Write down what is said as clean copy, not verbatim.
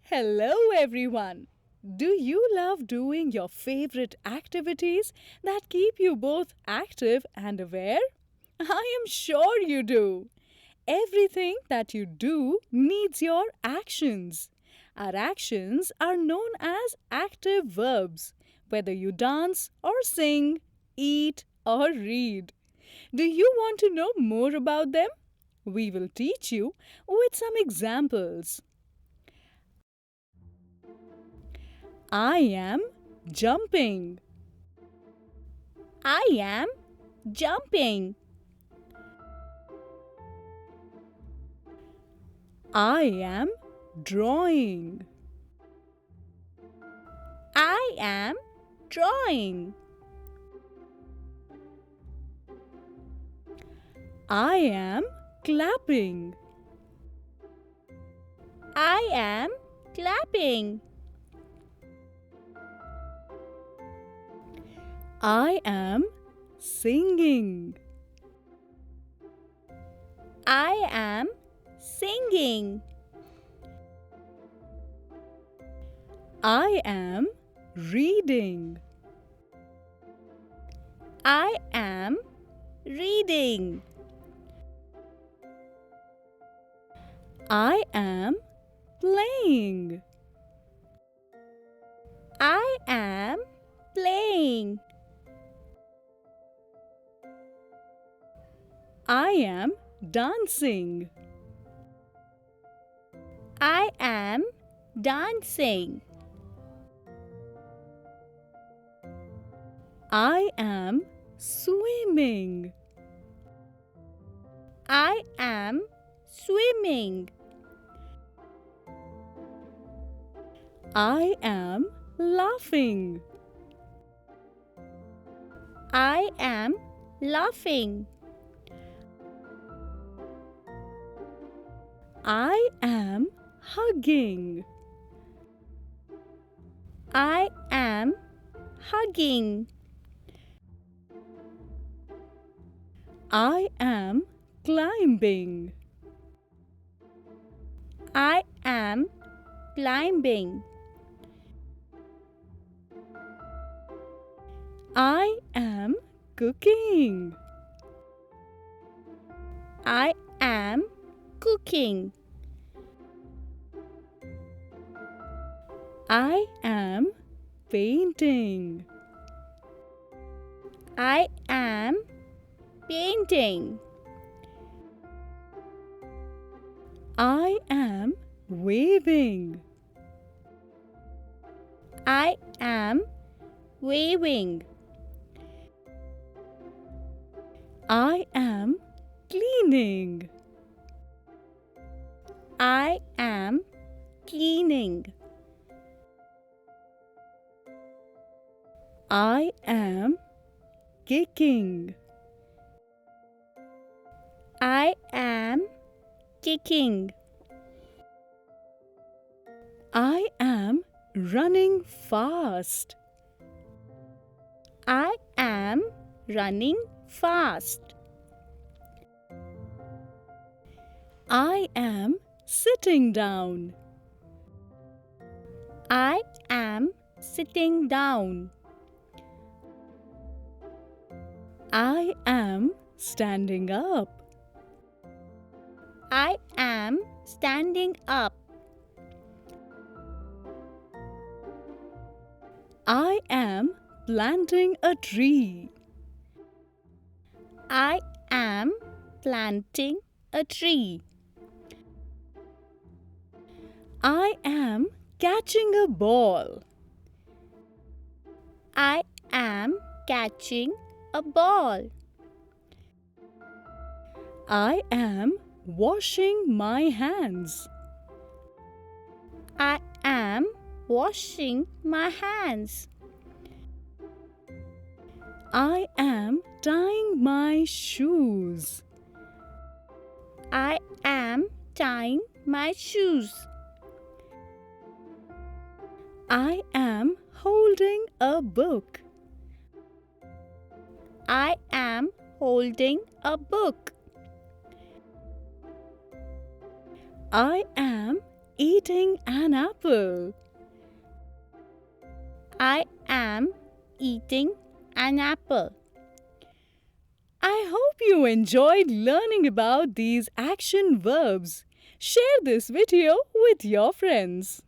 Hello, everyone. Do you love doing your favorite activities that keep you both active and aware? I am sure you do. Everything that you do needs your actions. Our actions are known as active verbs, whether you dance or sing, eat or read. Do you want to know more about them? We will teach you with some examples. I am jumping. I am jumping. I am drawing. I am drawing. I am clapping. I am clapping. I am singing. I am singing. I am reading. I am reading. I am playing. I am playing. I am dancing. I am dancing. I am swimming. I am swimming. I am laughing. I am laughing. I am hugging. I am hugging. I am climbing. I am climbing. I am cooking. I am cooking. I am painting. I am painting. I am waving. I am waving. I am cleaning. I am cleaning. I am kicking. I am kicking. I am running fast. I am running fast. I am sitting down. I am sitting down. I am standing up. I am standing up. I am planting a tree. I am planting a tree. I am catching a ball. I am catching a ball. I am washing my hands. I am washing my hands. I am tying my shoes. I am tying my shoes. I am holding a book. I am holding a book. I am eating an apple. I am eating an apple. I hope you enjoyed learning about these action verbs. Share this video with your friends.